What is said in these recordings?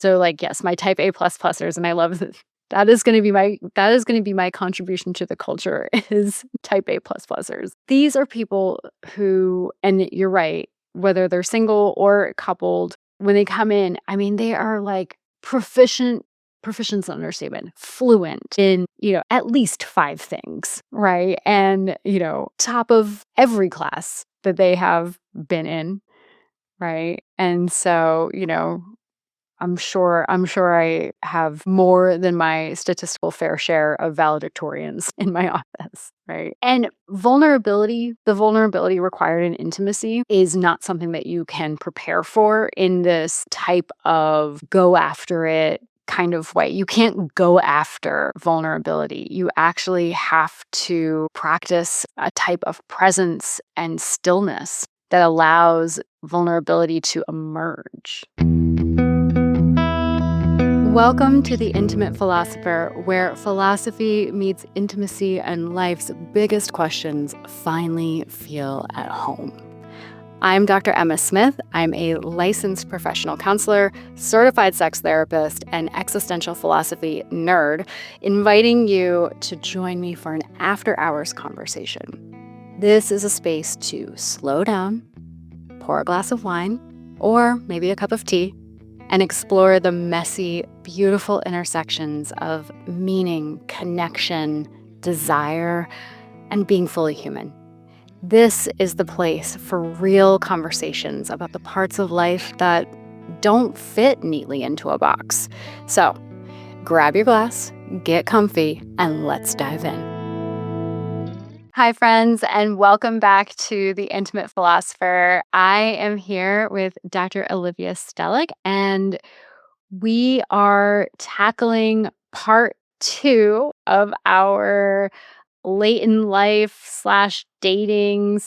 So like, yes, my type A plus plusers, and I love that is going to be my contribution to the culture is type A plus plusers. These are people who, and you're right, whether they're single or coupled, when they come in, I mean, they are like proficient's an understatement, fluent in, at least 5 things, right? And, top of every class that they have been in, right? And so, I'm sure I have more than my statistical fair share of valedictorians in my office, right? And the vulnerability required in intimacy is not something that you can prepare for in this type of go after it kind of way. You can't go after vulnerability. You actually have to practice a type of presence and stillness that allows vulnerability to emerge. Welcome to The Intimate Philosopher, where philosophy meets intimacy and life's biggest questions finally feel at home. I'm Dr. Emma Smith. I'm a licensed professional counselor, certified sex therapist, and existential philosophy nerd, inviting you to join me for an after-hours conversation. This is a space to slow down, pour a glass of wine, or maybe a cup of tea, and explore the messy, beautiful intersections of meaning, connection, desire, and being fully human. This is the place for real conversations about the parts of life that don't fit neatly into a box. So, grab your glass, get comfy, and let's dive in. Hi, friends, and welcome back to The Intimate Philosopher. I am here with Dr. Alivia Stehlik, and we are tackling part 2 of our late in life / dating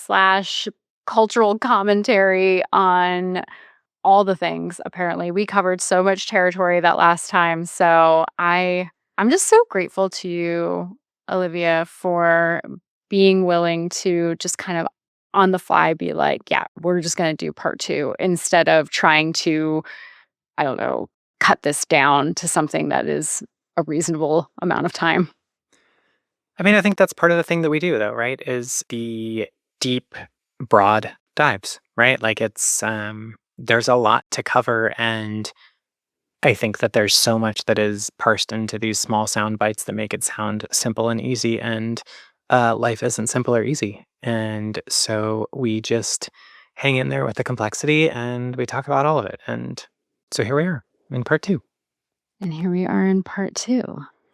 / cultural commentary on all the things. Apparently, we covered so much territory that last time. So I'm just so grateful to you, Alivia, for being willing to just kind of on the fly be like, yeah, we're just going to do part 2 instead of trying to, I don't know, cut this down to something that is a reasonable amount of time. I mean, I think that's part of the thing that we do, though, right? Is the deep, broad dives, right? Like there's a lot to cover. And I think that there's so much that is parsed into these small sound bites that make it sound simple and easy. And life isn't simple or easy. And so we just hang in there with the complexity and we talk about all of it. And so here we are in part 2. And here we are in part 2.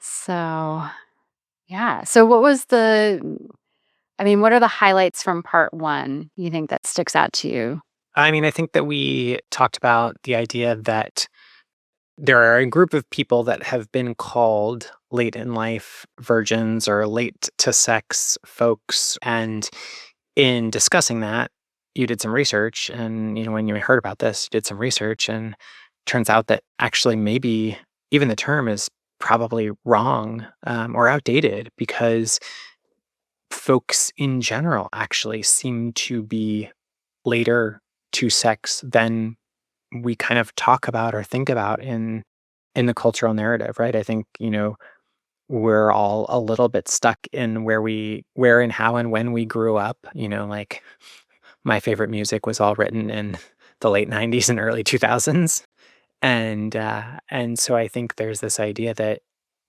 So, yeah. So what are the highlights from part 1 you think that sticks out to you? I mean, I think that we talked about the idea that there are a group of people that have been called late in life virgins or late to sex folks. And in discussing that, you did some research. And, when you heard about this, you did some research. And turns out that actually maybe even the term is probably wrong or outdated because folks in general actually seem to be later to sex than we kind of talk about or think about in the cultural narrative, right? I think, we're all a little bit stuck in where and how and when we grew up. Like my favorite music was all written in the late 90s and early 2000s. And so I think there's this idea that,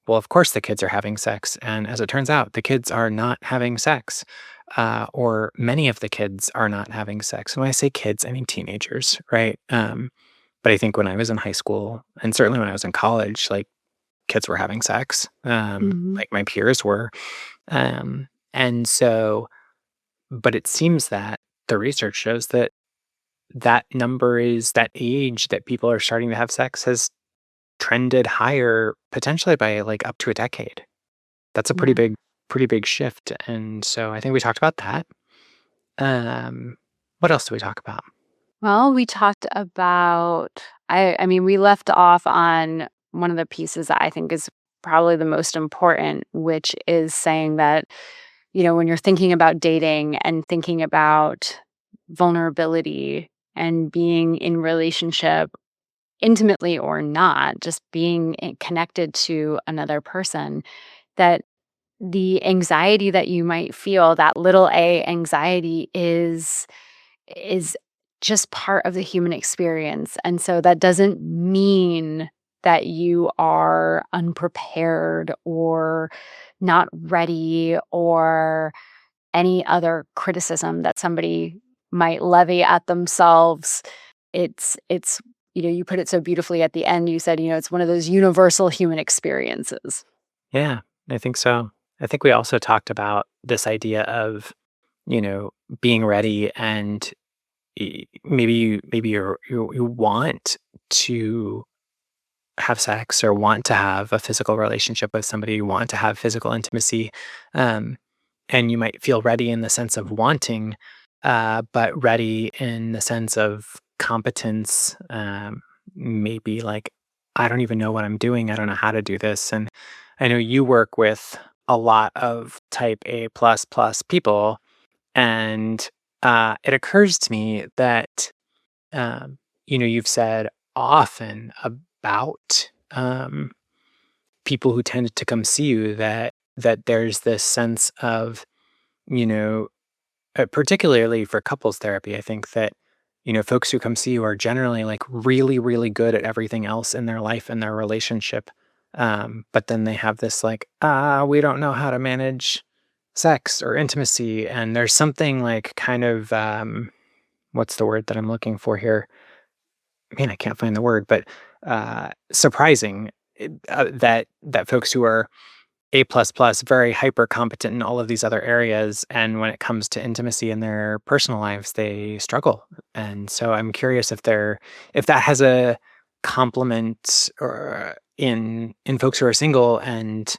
well, of course the kids are having sex. And as it turns out, the kids are not having sex. Or many of the kids are not having sex. And when I say kids, I mean teenagers, right? But I think when I was in high school, and certainly when I was in college, like kids were having sex, Mhm. like my peers were. And so, but it seems that the research shows that that age that people are starting to have sex has trended higher, potentially by like up to a decade. That's a Yeah. pretty big shift. And so I think we talked about that. What else do we talk about? Well, we talked about we left off on one of the pieces that I think is probably the most important, which is saying that, when you're thinking about dating and thinking about vulnerability and being in relationship, intimately or not, just being connected to another person, that the anxiety that you might feel, that little a anxiety is just part of the human experience. And so that doesn't mean that you are unprepared or not ready or any other criticism that somebody might levy at themselves. It's you put it so beautifully at the end. You said, it's one of those universal human experiences. Yeah, I think so. I think we also talked about this idea of, you know, being ready and maybe you want to have sex or want to have a physical relationship with somebody, you want to have physical intimacy, um, and you might feel ready in the sense of wanting, but ready in the sense of competence, maybe like, I don't even know what I'm doing. I don't know how to do this. And I know you work with a lot of type A plus plus people, and it occurs to me that you've said often about people who tend to come see you that there's this sense of, you know, particularly for couples therapy, I think that, folks who come see you are generally like really, really good at everything else in their life and their relationship. But then they have this like, we don't know how to manage sex or intimacy. And there's something like kind of, what's the word that I'm looking for here? Man, I can't find the word, but surprising that folks who are A plus plus, very hyper competent in all of these other areas, and when it comes to intimacy in their personal lives, they struggle. And so I'm curious if that has a complement or in folks who are single and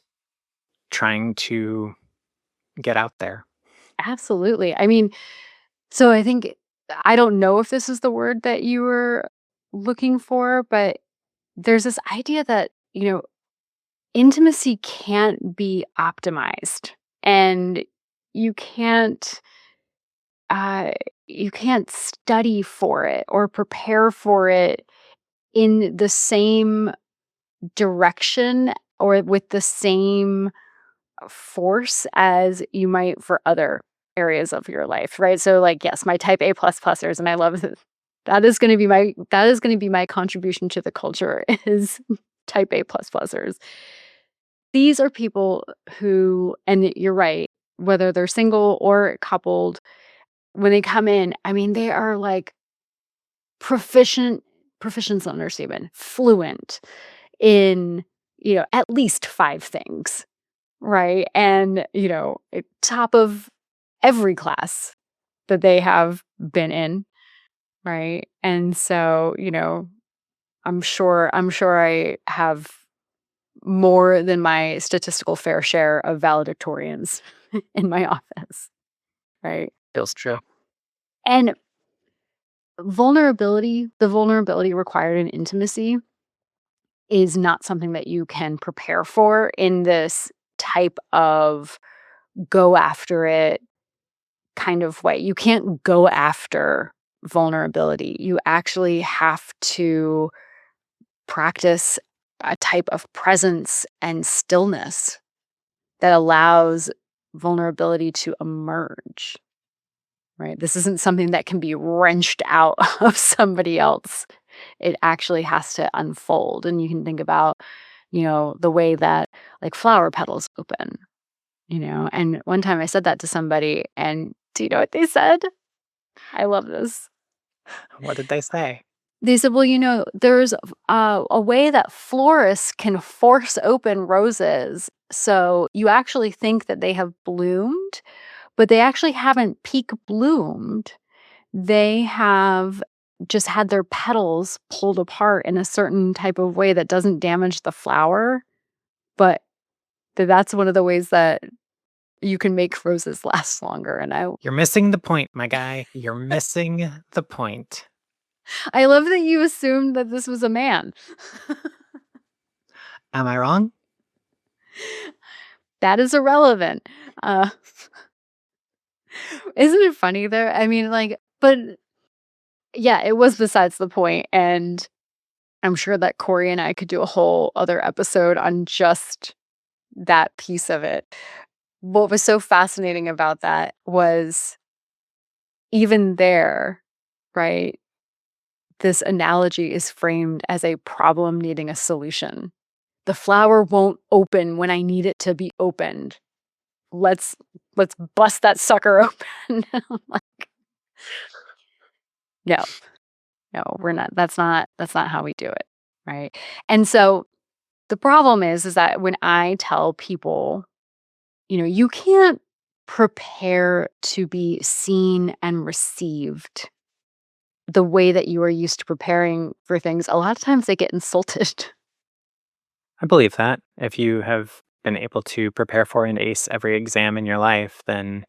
trying to get out there. Absolutely. I mean, so I think I don't know if this is the word that you were looking for, but there's this idea that, intimacy can't be optimized, and you can't uh you can't study for it or prepare for it in the same direction or with the same force as you might for other areas of your life, right? So like, yes, my type A plus plusers, and I love that that is going to be my contribution to the culture is type A plus plusers. These are people who, and you're right, whether they're single or coupled, when they come in, I mean, they are like proficient's an understatement, fluent in, at least 5 things, right? And, top of every class that they have been in, right? And so, I'm sure I have more than my statistical fair share of valedictorians in my office, right? Feels true. And the vulnerability required in intimacy is not something that you can prepare for in this type of go after it kind of way. You can't go after vulnerability. You actually have to practice a type of presence and stillness that allows vulnerability to emerge, right? This isn't something that can be wrenched out of somebody else. It actually has to unfold. And you can think about, the way that like flower petals open, and one time I said that to somebody, and do you know what they said? I love this. What did they say? They said, well, there's a way that florists can force open roses. So you actually think that they have bloomed, but they actually haven't peak bloomed. They have just had their petals pulled apart in a certain type of way that doesn't damage the flower. But that's one of the ways that you can make roses last longer. And You're missing the point, my guy. You're missing the point. I love that you assumed that this was a man. Am I wrong? That is irrelevant. Uh, isn't it funny though? I mean, like, but yeah, it was besides the point. And I'm sure that Corey and I could do a whole other episode on just that piece of it. What was so fascinating about that was even there, right? This analogy is framed as a problem needing a solution. The flower won't open when I need it to be opened. Let's bust that sucker open. I'm like, no, no, we're not. That's not how we do it, right? And so the problem is that when I tell people, you can't prepare to be seen and received the way that you are used to preparing for things, a lot of times they get insulted. I believe that. If you have been able to prepare for and ace every exam in your life, then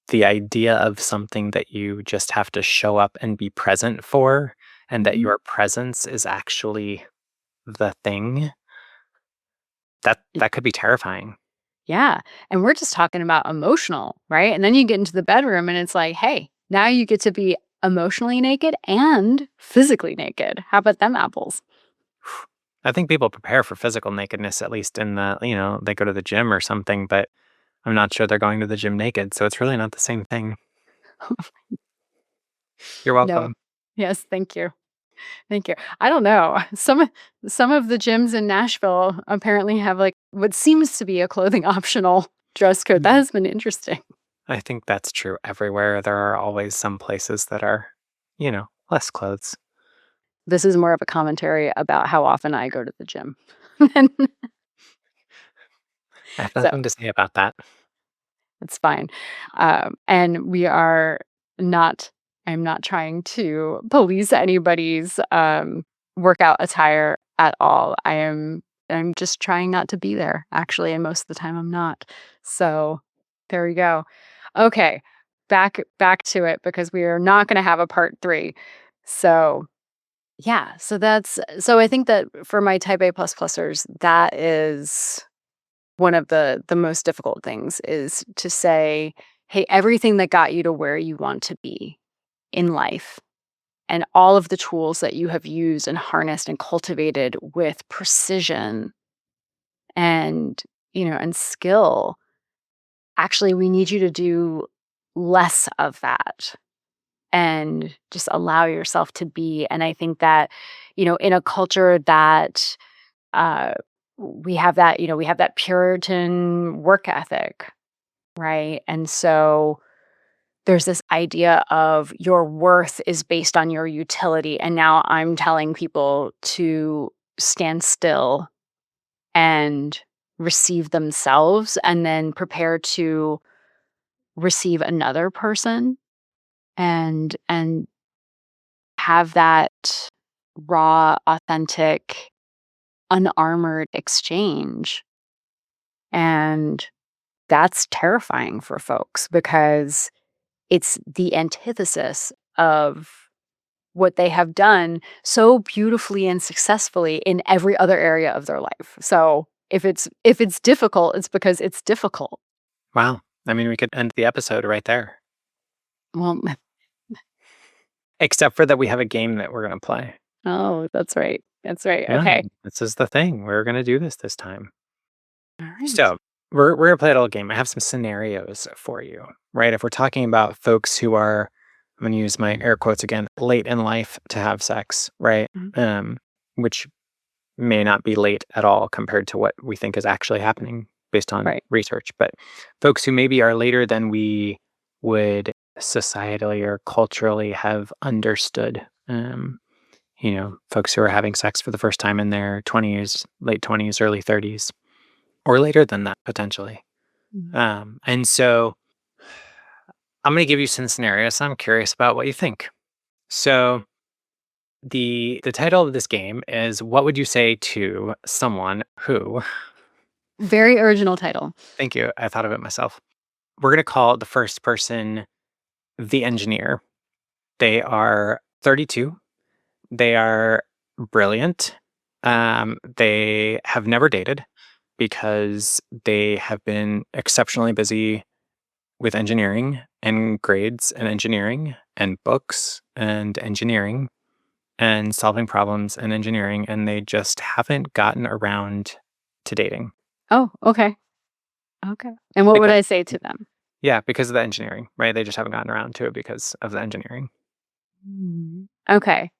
the idea of something that you just have to show up and be present for, and that Mhm. your presence is actually the thing, that could be terrifying. Yeah. And we're just talking about emotional, right? And then you get into the bedroom and it's like, hey, now you get to be emotionally naked and physically naked. How about them apples? I think people prepare for physical nakedness, at least in they go to the gym or something, but I'm not sure they're going to the gym naked. So it's really not the same thing. You're No. welcome. Yes, thank you. Thank you. I don't know. Some of the gyms in Nashville apparently have like what seems to be a clothing optional dress code. That Mm. has been interesting. I think that's true everywhere. There are always some places that are, less clothes. This is more of a commentary about how often I go to the gym. And I have so nothing to say about that. it's fine. And not, I'm not trying to police anybody's workout attire at all. I'm just trying not to be there, actually. And most of the time I'm not. So there we go. Okay. Back to it because we are not going to have a part three. So yeah, so I think that for my type A plus plusers, that is one of the most difficult things is to say, hey, everything that got you to where you want to be in life and all of the tools that you have used and harnessed and cultivated with precision and and skill, actually we need you to do less of that and just allow yourself to be. And I think that in a culture that uh we have that Puritan work ethic, right? And so there's this idea of your worth is based on your utility. And now I'm telling people to stand still and receive themselves and then prepare to receive another person and have that raw, authentic, unarmored exchange. And that's terrifying for folks because it's the antithesis of what they have done so beautifully and successfully in every other area of their life. So if it's difficult, it's because it's difficult. Wow. I mean, we could end the episode right there. Well, Except for that we have a game that we're going to play. oh, that's right. That's right. Yeah, Okay. this is the thing. We're going to do this time. All right. So we're going to play a little game. I have some scenarios for you, right? If we're talking about folks who are, I'm going to use my air quotes again, late in life to have sex, right? Mhm. Which may not be late at all compared to what we think is actually happening based on Right. research. But folks who maybe are later than we would societally or culturally have understood. Folks who are having sex for the first time in their 20s, late 20s, early 30s, or later than that potentially. Mhm. And so I'm going to give you some scenarios. I'm curious about what you think. So the title of this game is "What would you say to someone who?" Very original title. Thank you. I thought of it myself. We're going to call the first person the engineer. They are 32. They are brilliant. They have never dated because they have been exceptionally busy with engineering and grades and engineering and books and engineering. and solving problems and engineering, and they just haven't gotten around to dating. Oh, okay. Okay. And what would Because I say to them? yeah, because of the engineering, right? They just haven't gotten around to it because of the engineering. Okay.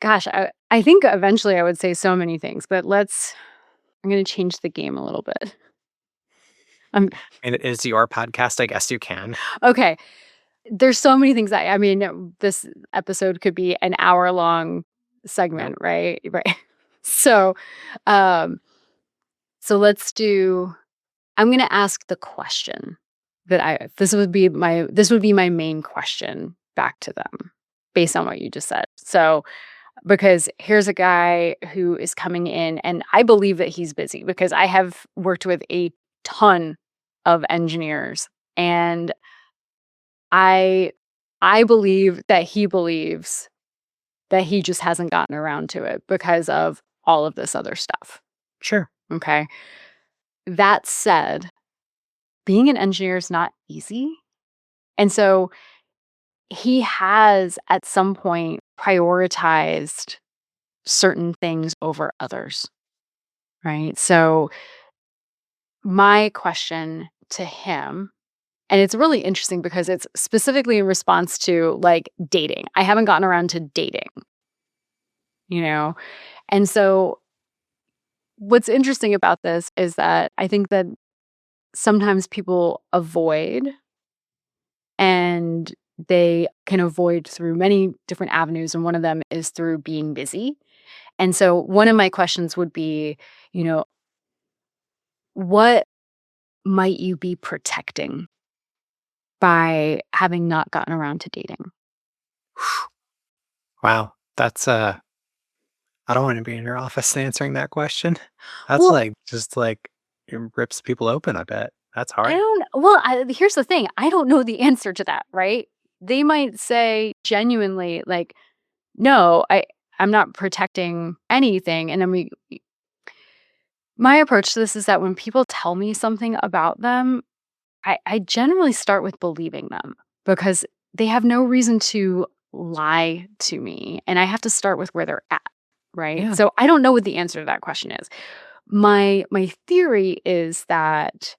Gosh, I think eventually I would say so many things, but I'm going to change the game a little bit. Um, And it is your podcast, I guess you can. okay. There's so many things I mean, this episode could be an hour-long Nope. segment, right? Right. So, um, so let's do I'm gonna ask the question that this would be my main question back to them based on what you just said. So, because here's a guy who is coming in and I believe that he's busy because I have worked with a ton of engineers and I I believe that he believes that he just hasn't gotten around to it because of all of this other stuff. Sure. Okay. That said, being an engineer is not easy. And so he has at some point prioritized certain things over others. Right. So my question to him, and it's really interesting because it's specifically in response to like dating. I haven't gotten around to dating, you know? And so what's interesting about this is that I think that sometimes people avoid and they can avoid through many different avenues. And one of them is through being busy. And so one of my questions would be, you know, what might you be protecting by having not gotten around to dating? Wow. That's I don't want to be in your office answering that question. That's Well, like just like it rips people open, I bet. That's I hard. don't well, here's the thing. I don't know the answer to that, right? They might say genuinely like, "No, I'm not protecting anything." And then my approach to this is that when people tell me something about them, I generally start with believing them because they have no reason to lie to me. And I have to start with where they're at. Right. Yeah. So I don't know what the answer to that question is. My theory is that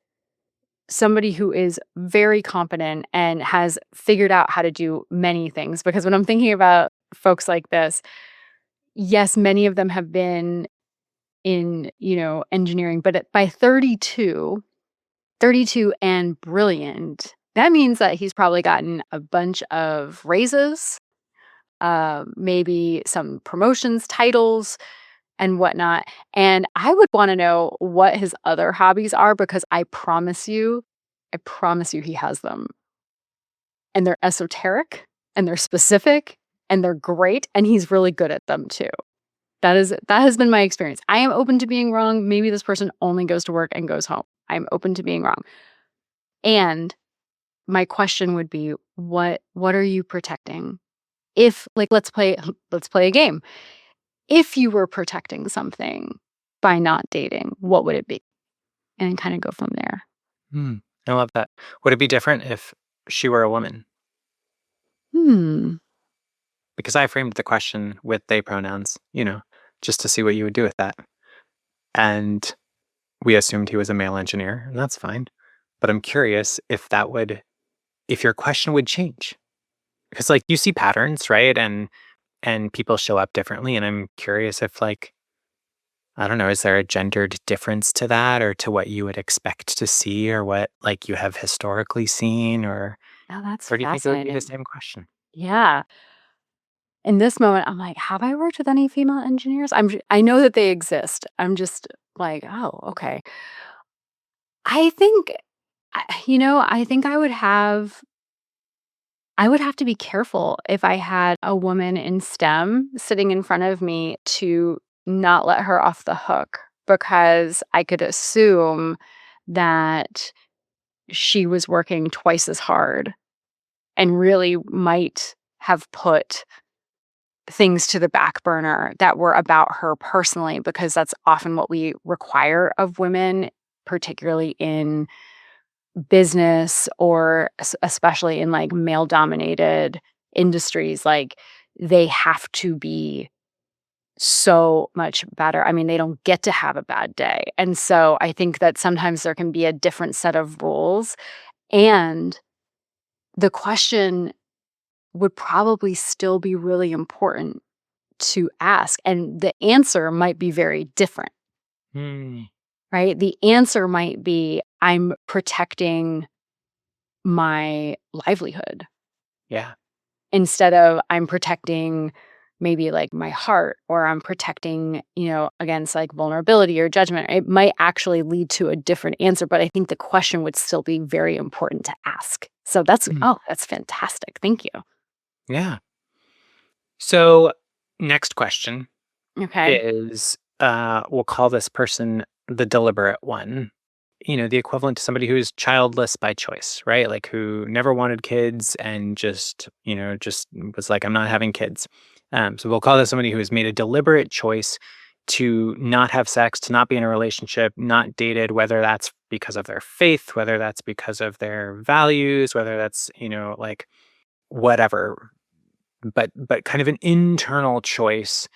somebody who is very competent and has figured out how to do many things, because when I'm thinking about folks like this, yes, many of them have been in, engineering, but by 32 and brilliant, that means that he's probably gotten a bunch of raises, maybe some promotions, titles, and whatnot. And I would want to know what his other hobbies are because I promise you he has them. And they're esoteric and they're specific and they're great. And he's really good at them too. That has been my experience. I am open to being wrong. Maybe this person only goes to work and goes home. I'm open to being wrong. And my question would be, what are you protecting? If like let's play a game. If you were protecting something by not dating, what would it be? And kind of go from there. Hmm. I love that. Would it be different if she were a woman? Hmm. Because I framed the question with they pronouns, just to see what you would do with that. And we assumed he was a male engineer, and that's fine. But I'm curious if your question would change. Because like you see patterns, right? And people show up differently. And I'm curious if like, I don't know, is there a gendered difference to that or to what you would expect to see or what like you have historically seen Oh, that's or do you think it would be the fascinating. same question? Yeah. In this moment, I'm like, have I worked with any female engineers? I know that they exist. I'm just like, oh, okay. I think, I think I would have to be careful if I had a woman in STEM sitting in front of me to not let her off the hook because I could assume that she was working twice as hard and really might have put things to the back burner that were about her personally, because that's often what we require of women, particularly in business or especially in like male dominated industries. Like they have to be so much better. I mean, they don't get to have a bad day. And so I think that sometimes there can be a different set of rules. And the question would probably still be really important to ask. And the answer might be very different, Hmm. right? The answer might be I'm protecting my livelihood Yeah. instead of I'm protecting maybe like my heart or I'm protecting, against like vulnerability or judgment. It might actually lead to a different answer, but I think the question would still be very important to ask. So Mm. that's fantastic. Thank you. Yeah. So, next question Okay. is we'll call this person the deliberate one. The equivalent to somebody who is childless by choice, right? Like who never wanted kids and just was like, I'm not having kids. So we'll call this somebody who has made a deliberate choice to not have sex, to not be in a relationship, not dated, whether that's because of their faith, whether that's because of their values, whether that's, like whatever, but kind of an internal choice.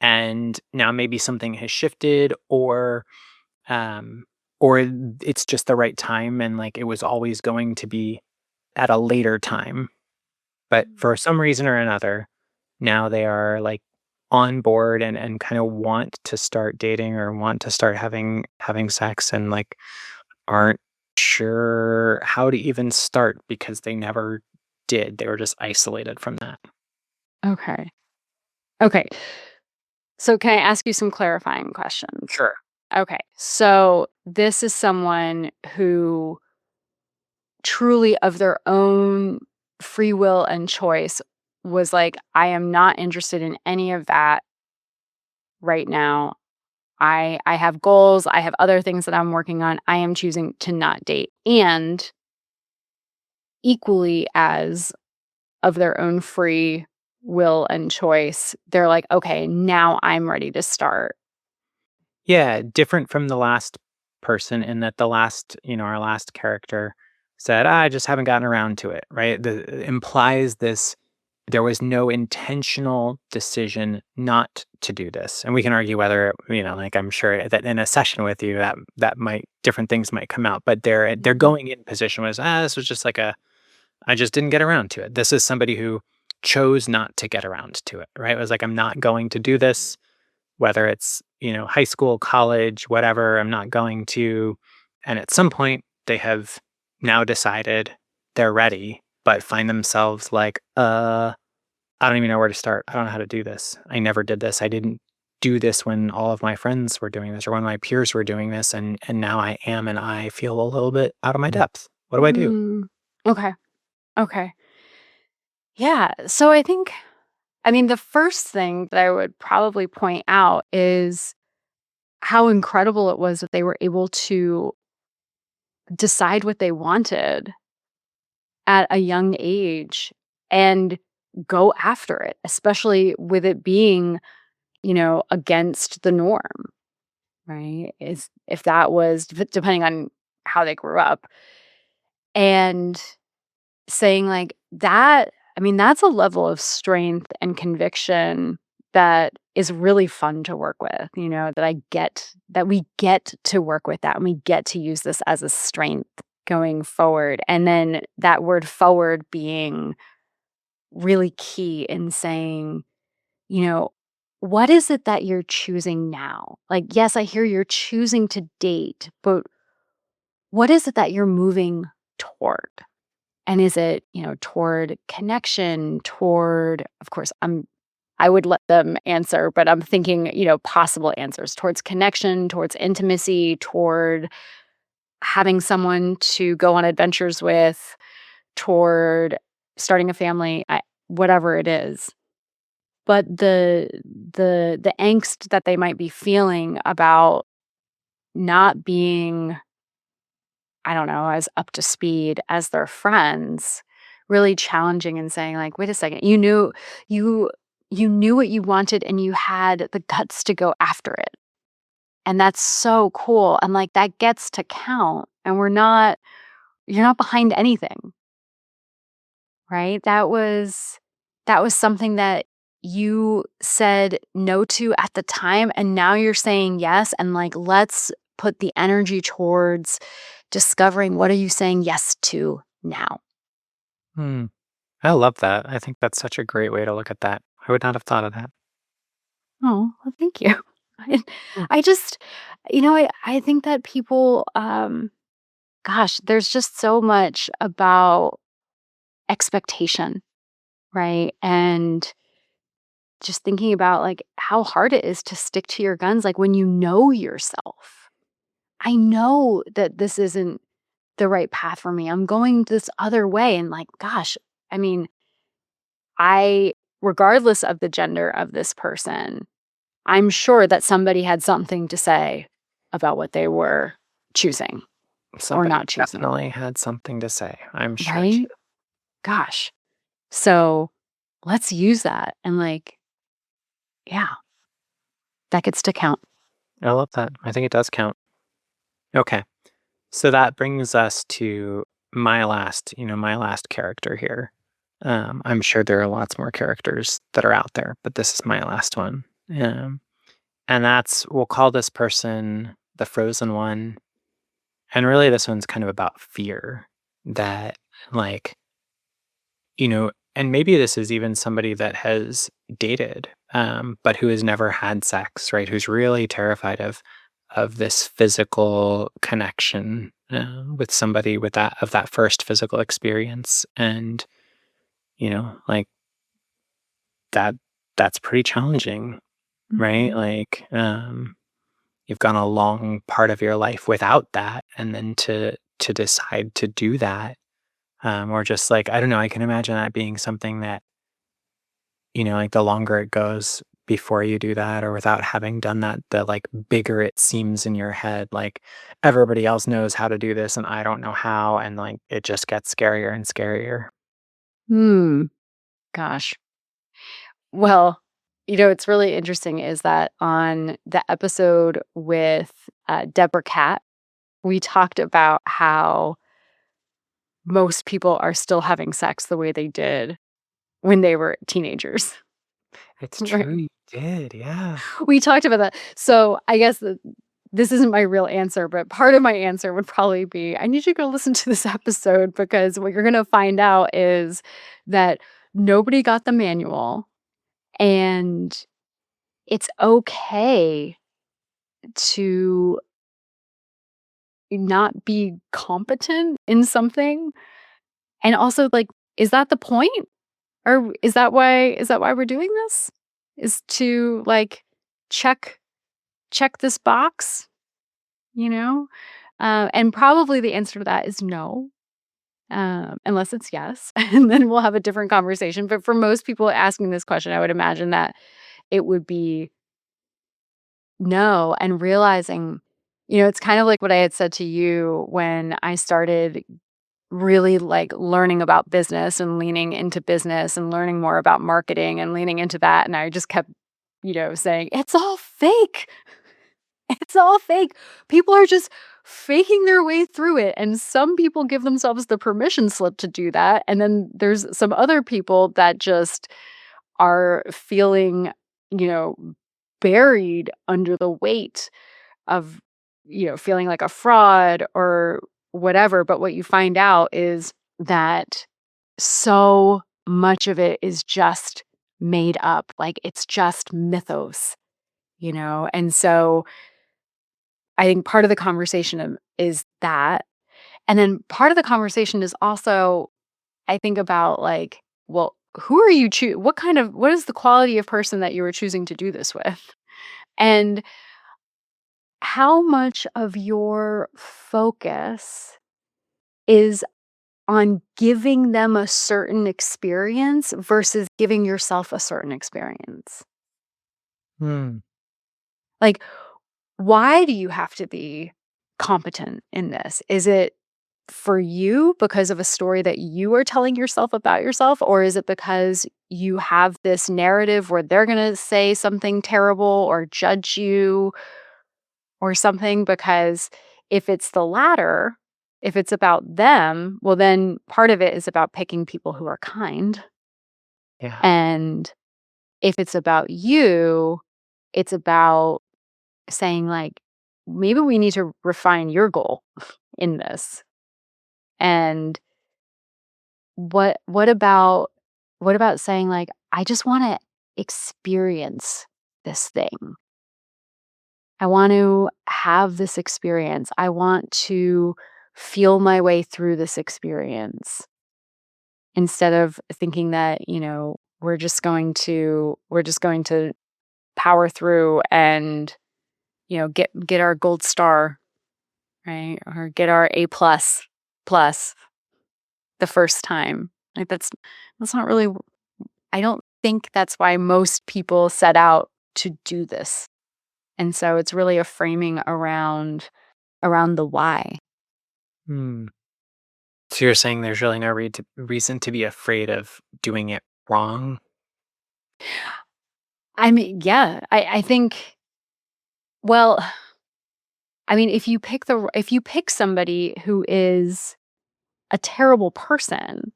And now maybe something has shifted, um or it's just the right time, and like it was always going to be at a later time, but for some reason or another now they are like on board and kind of want to start dating or want to start having sex, and like aren't sure how to even start because they never did. They were just isolated from that. Okay. Okay. So can I ask you some clarifying questions? Sure. Okay. So this is someone who truly of their own free will and choice was like, I am not interested in any of that right now. I have goals, I have other things that I'm working on. I am choosing to not date. And equally as of their own free will and choice, they're like, okay, now I'm ready to start. Yeah, different from the last person in that the last, our last character said, I just haven't gotten around to it, right? The implies this there was no intentional decision not to do this. And we can argue whether, like I'm sure that in a session with you that might different things might come out, but they're Mhm. going in position was, this was just like I just didn't get around to it. This is somebody who chose not to get around to it, right? It was like, I'm not going to do this, whether it's, high school, college, whatever, I'm not going to. And at some point, they have now decided they're ready, but find themselves like, I don't even know where to start. I don't know how to do this. I never did this. I didn't do this when all of my friends were doing this or when my peers were doing this. And now I am, and I feel a little bit out of my depth. What do I do? Mm. Okay. Okay. Yeah. So I mean, the first thing that I would probably point out is how incredible it was that they were able to decide what they wanted at a young age and go after it, especially with it being, against the norm, right? Is if that was depending on how they grew up and saying like that, I mean, that's a level of strength and conviction that is really fun to work with, that we get to work with that and we get to use this as a strength going forward. And then that word forward being really key in saying, you know, what is it that you're choosing now? Like, yes, I hear you're choosing to date, but what is it that you're moving toward? And is it, toward connection, toward, of course, I would let them answer, but I'm thinking, possible answers towards connection, towards intimacy, toward having someone to go on adventures with, toward starting a family, whatever it is. But the angst that they might be feeling about not being, I don't know, as up to speed as their friends, really challenging and saying like, "Wait a second, you you knew what you wanted and you had the guts to go after it." And that's so cool. And like that gets to count. And you're not behind anything, right? That was something that you said no to at the time, and now you're saying yes, and like, let's put the energy towards discovering what are you saying yes to now. Hmm. I love that. I think that's such a great way to look at that. I would not have thought of that. Oh, well, thank you. I, I just, I think that people, gosh, there's just so much about expectation, right? And just thinking about like how hard it is to stick to your guns, like when you know yourself. I know that this isn't the right path for me. I'm going this other way. And like, gosh, I mean, I, regardless of the gender of this person, I'm sure that somebody had something to say about what they were choosing or Somebody not choosing, definitely had something to say, I'm sure too. right? Gosh. So let's use that. And like, yeah, that gets to count. I love that. I think it does count. Okay. So that brings us to my last character here. I'm sure there are lots more characters that are out there, but this is my last one. And we'll call this person the frozen one. And really, this one's kind of about fear that, like, and maybe this is even somebody that has dated, but who has never had sex, right? Who's really terrified of this physical connection with somebody of that first physical experience, and like that that's pretty challenging, right? Mhm. Like, you've gone a long part of your life without that, and then to decide to do that, or just like I don't know, I can imagine that being something that like, the longer it goes before you do that or without having done that, the, like, bigger it seems in your head, like, everybody else knows how to do this and I don't know how, and, like, it just gets scarier and scarier. Hmm. Gosh. Well, it's really interesting is that on the episode with Deborah Cat, we talked about how most people are still having sex the way they did when they were teenagers. It's Right. true, you did, yeah. We talked about that. So I guess this isn't my real answer, but part of my answer would probably be I need you to go listen to this episode because what you're going to find out is that nobody got the manual and it's okay to not be competent in something. And also like, is that the point? Or is that why we're doing this? Is to like check check this box, you know? And probably the answer to that is no, unless it's yes. And then we'll have a different conversation. But for most people asking this question, I would imagine that it would be no. And realizing, it's kind of like what I had said to you when I started really like learning about business and leaning into business and learning more about marketing and leaning into that. And I just kept, saying, it's all fake. It's all fake. People are just faking their way through it. And some people give themselves the permission slip to do that. And then there's some other people that just are feeling, you know, buried under the weight of, feeling like a fraud or whatever. But what you find out is that so much of it is just made up. Like it's just mythos, And so I think part of the conversation is that. And then part of the conversation is also, I think about like, well, who are you what is the quality of person that you were choosing to do this with? And how much of your focus is on giving them a certain experience versus giving yourself a certain experience? Hmm. Like, why do you have to be competent in this? Is it for you because of a story that you are telling yourself about yourself? Or is it because you have this narrative where they're going to say something terrible or judge you or something? Because if it's the latter, if it's about them, well, then part of it is about picking people who are kind Yeah. and If it's about you, it's about saying, like, maybe we need to refine your goal in this. And what about saying, like, I just want to experience this thing. I want to have this experience. I want to feel my way through this experience instead of thinking that, we're just going to power through and, get our gold star, right? Or get our A plus the first time. Like that's not really I don't think that's why most people set out to do this. And so it's really a framing around the why. Hmm. So you're saying there's really no reason to be afraid of doing it wrong? I mean, yeah, I think, well, I mean, if you pick somebody who is a terrible person,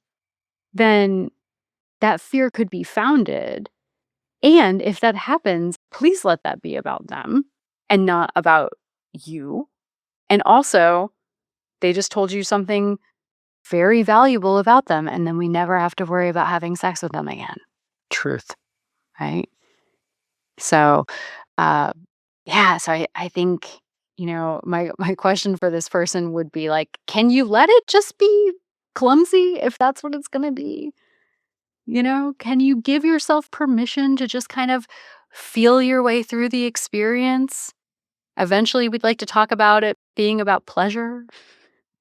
then that fear could be founded. And if that happens, please let that be about them and not about you. And also, they just told you something very valuable about them, and then we never have to worry about having sex with them again, Truth. right? So, uh, yeah, so I think, my question for this person would be like, can you let it just be clumsy if that's what it's gonna be? Can you give yourself permission to just kind of feel your way through the experience? Eventually, we'd like to talk about it being about pleasure,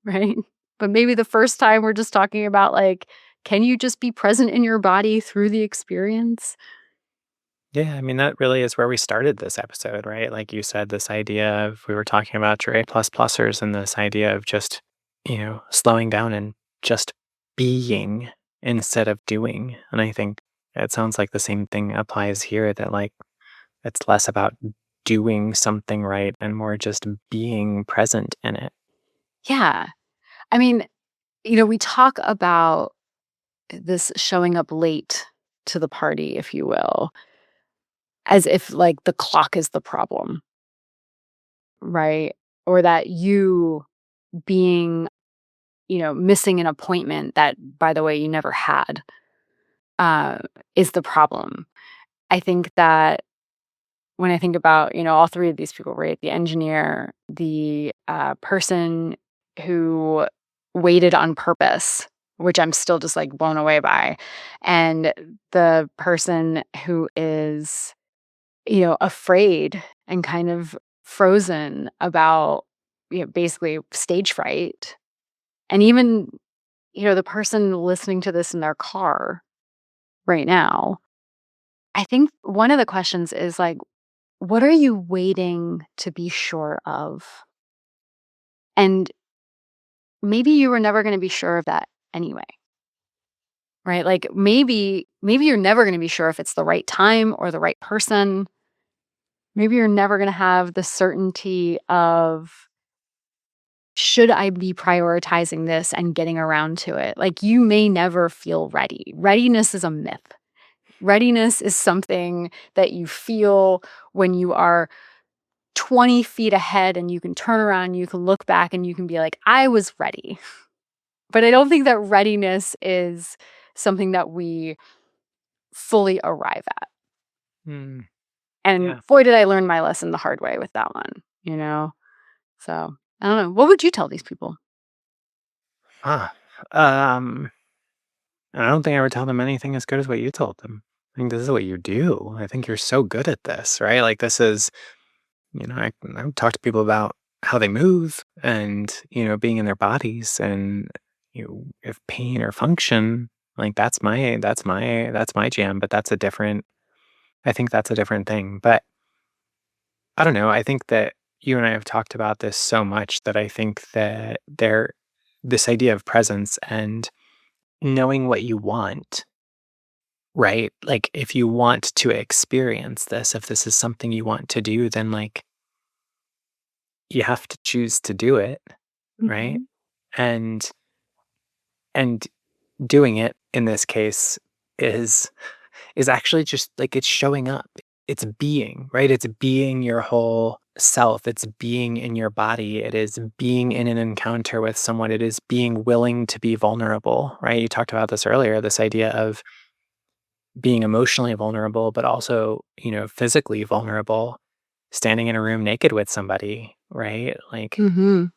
right? But maybe the first time we're just talking about, like, can you just be present in your body through the experience? Yeah, I mean, that really is where we started this episode, right? Like you said, this idea of we were talking about your A plus plusers and this idea of just, slowing down and just being instead of doing. And I think it sounds like the same thing applies here that like it's less about doing something right and more just being present in it. Yeah. I mean, we talk about this showing up late to the party, if you will, as if like the clock is the problem, right? Or that you being, missing an appointment that, by the way, you never had, uh, is the problem. I think that when I think about, all three of these people, right? The engineer, the person who waited on purpose, which I'm still just like blown away by, and the person who is, afraid and kind of frozen about, basically stage fright. And even, the person listening to this in their car right now, I think one of the questions is like, what are you waiting to be sure of? And maybe you were never going to be sure of that anyway, right? Like maybe you're never going to be sure if it's the right time or the right person. Maybe you're never going to have the certainty of, should I be prioritizing this and getting around to it? Like, you may never feel ready. Readiness is a myth. Readiness is something that you feel when you are 20 feet ahead and you can turn around, you can look back and you can be like, I was ready. But I don't think that readiness is something that we fully arrive at. Hmm. And Yeah. boy, did I learn my lesson the hard way with that one. So I don't know. What would you tell these people? Ah. Um, I don't think I would tell them anything as good as what you told them. I think this is what you do. I think you're so good at this, right? Like this is, I talk to people about how they move and, being in their bodies and if pain or function, like that's my jam, but I think that's a different thing. But I don't know. I think that you and I have talked about this so much that I think that this idea of presence and knowing what you want, right? Like if you want to experience this, if this is something you want to do, then like you have to choose to do it, right? Mhm. And and doing it in this case is is actually just like it's showing up. It's being, right? It's being your whole self. It's being in your body. It is being in an encounter with someone. It is being willing to be vulnerable, right? You talked about this earlier, this idea of being emotionally vulnerable, but also, physically vulnerable, standing in a room naked with somebody, right? Like Mhm.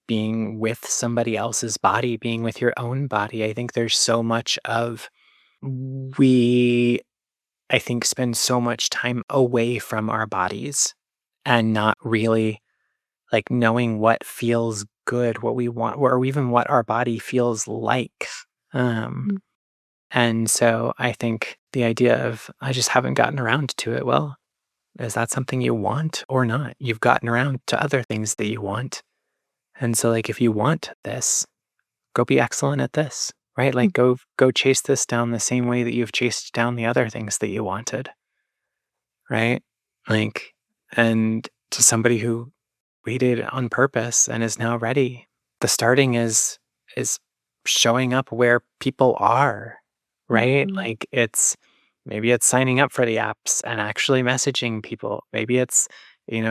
being with somebody else's body, being with your own body. I think there's so much of we I think, spend so much time away from our bodies and not really like knowing what feels good, what we want, or even what our body feels like. Um, Mm. and so I think the idea of I just haven't gotten around to it. Well, is that something you want or not? You've gotten around to other things that you want. And so like if you want this, go be excellent at this. Right? Like go chase this down the same way that you've chased down the other things that you wanted. Right? Like, and to somebody who waited on purpose and is now ready, the starting is showing up where people are, right? Mhm. Like it's maybe it's signing up for the apps and actually messaging people. Maybe it's,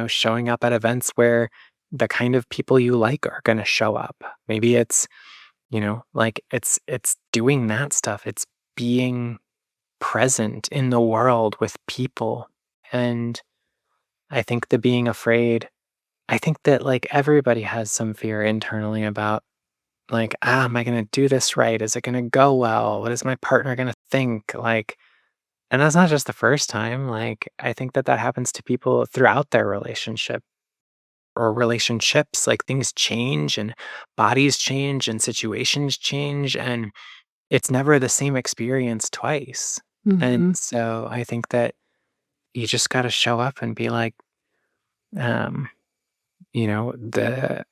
showing up at events where the kind of people you like are going to show up. Maybe it's, like it's doing that stuff. It's being present in the world with people. And I think the being afraid, I think that like everybody has some fear internally about like, am I going to do this right? Is it going to go well? What is my partner going to think? Like, and that's not just the first time. Like, I think that that happens to people throughout their relationship or relationships. Like, things change and bodies change and situations change. And it's never the same experience twice. And Mhm. so I think that you just got to show up and be like, um, the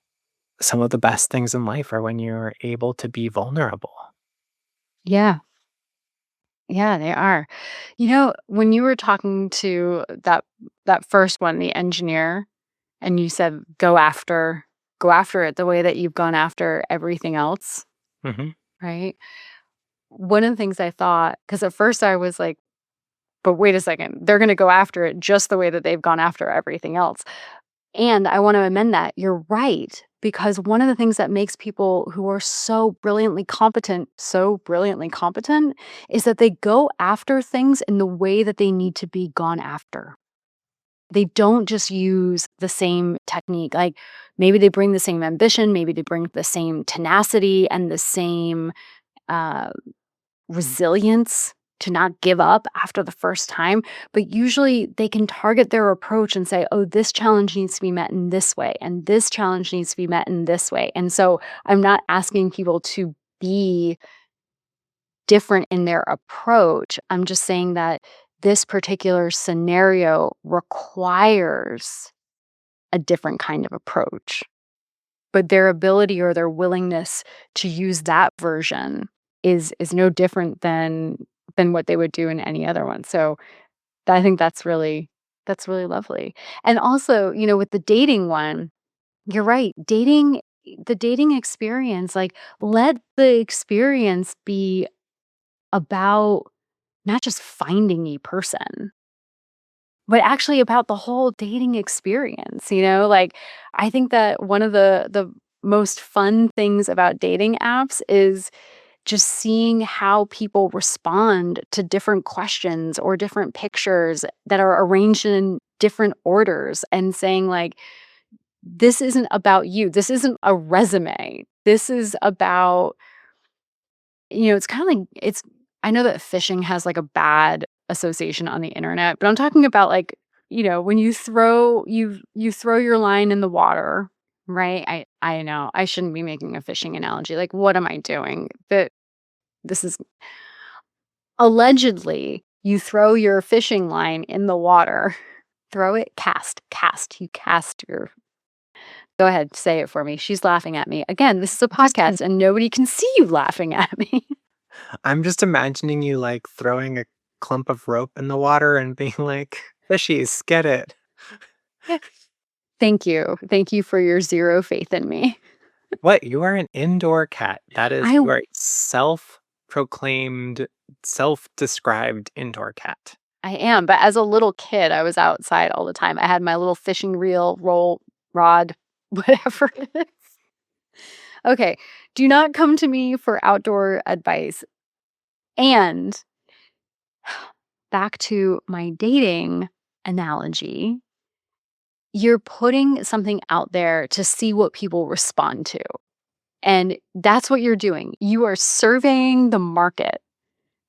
some of the best things in life are when you're able to be vulnerable. Yeah. Yeah, they are. When you were talking to that first one, the engineer, and you said go after it the way that you've gone after everything else, Mhm. right? One of the things I thought, because at first I was like, but wait a second, they're going to go after it just the way that they've gone after everything else. And I want to amend that. You're right. Because one of the things that makes people who are so brilliantly competent, is that they go after things in the way that they need to be gone after. They don't just use the same technique. Like maybe they bring the same ambition, maybe they bring the same tenacity and the same uh, resilience to not give up after the first time, but usually they can target their approach and say, oh, this challenge needs to be met in this way, and this challenge needs to be met in this way. And so I'm not asking people to be different in their approach. I'm just saying that this particular scenario requires a different kind of approach. But their ability or their willingness to use that version is no different than what they would do in any other one. So, I think that's really lovely. And also, with the dating one, you're right. The dating experience, like, let the experience be about not just finding a person, but actually about the whole dating experience, Like, I think that one of the most fun things about dating apps is just seeing how people respond to different questions or different pictures that are arranged in different orders, and saying like, this isn't about you. This isn't a resume. This is about, it's kind of like it's I know that fishing has like a bad association on the internet, but I'm talking about like, when you throw your line in the water, right? I know I shouldn't be making a fishing analogy. Like, what am I doing? That this is allegedly you throw your fishing line in the water. Throw it, cast. You cast your Go ahead, say it for me. She's laughing at me. Again, this is a Just podcast and nobody can see you laughing at me. I'm just imagining you, like, throwing a clump of rope in the water and being like, "Fishies, get it." Thank you. Thank you for your zero faith in me. What? You are an indoor cat. That is I you are a self-proclaimed self-described indoor cat. I am, but as a little kid, I was outside all the time. I had my little fishing reel, roll, rod, whatever it is. Okay, do not come to me for outdoor advice. And back to my dating analogy, you're putting something out there to see what people respond to. And that's what you're doing. You are surveying the market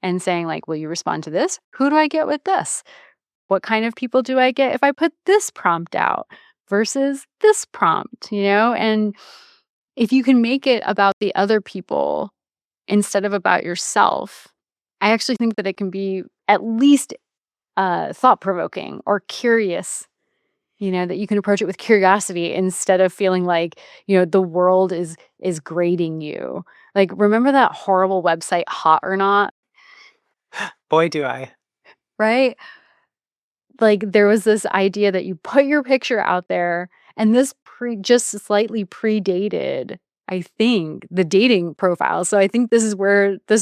and saying, like, will you respond to this? Who do I get with this? What kind of people do I get if I put this prompt out versus this prompt, And if you can make it about the other people instead of about yourself, I actually think that it can be at least thought-provoking or curious, that you can approach it with curiosity instead of feeling like, the world is grading you. Like, remember that horrible website, Hot or Not, Boy, do I. right? Like, there was this idea that you put your picture out there, and this just slightly predated, I think, the dating profile. So I think this is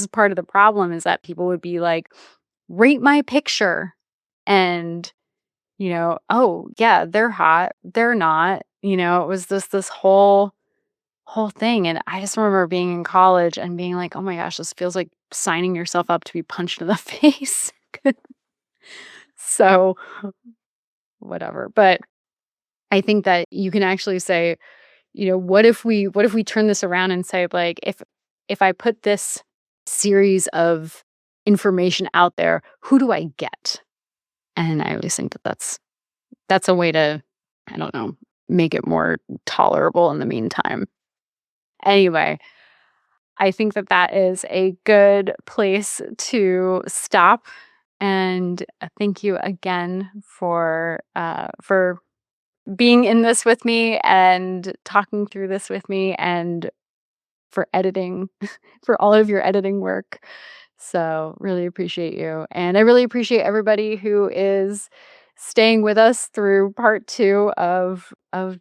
part of the problem, is that people would be like, rate my picture. And, oh yeah, they're hot. They're not. It was this whole thing. And I just remember being in college and being like, oh my gosh, this feels like signing yourself up to be punched in the face. So whatever. But I think that you can actually say, what if we turn this around and say, like, if I put this series of information out there, who do I get? And I always think that that's a way to, I don't know, make it more tolerable in the meantime. Anyway, I think that is a good place to stop. And thank you again for being in this with me and talking through this with me, and for editing, for all of your editing work. So really appreciate you. And I really appreciate everybody who is staying with us through part 2 of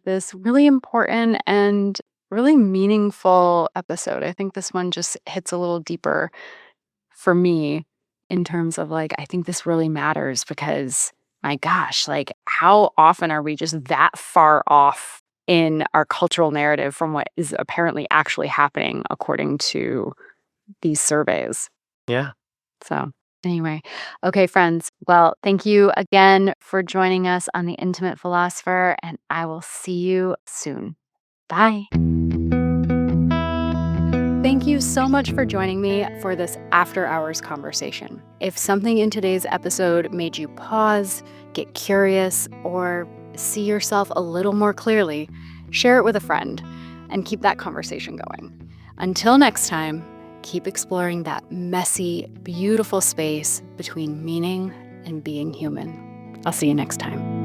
this really important and really meaningful episode. I think this one just hits a little deeper for me, in terms of, like, I think this really matters because, my gosh, like, how often are we just that far off in our cultural narrative from what is apparently actually happening according to these surveys? Yeah. So anyway, okay, friends. Well, thank you again for joining us on The Intimate Philosopher, and I will see you soon. Bye. Thank you so much for joining me for this after hours conversation. If something in today's episode made you pause, get curious, or see yourself a little more clearly, share it with a friend and keep that conversation going. Until next time, keep exploring that messy, beautiful space between meaning and being human. I'll see you next time.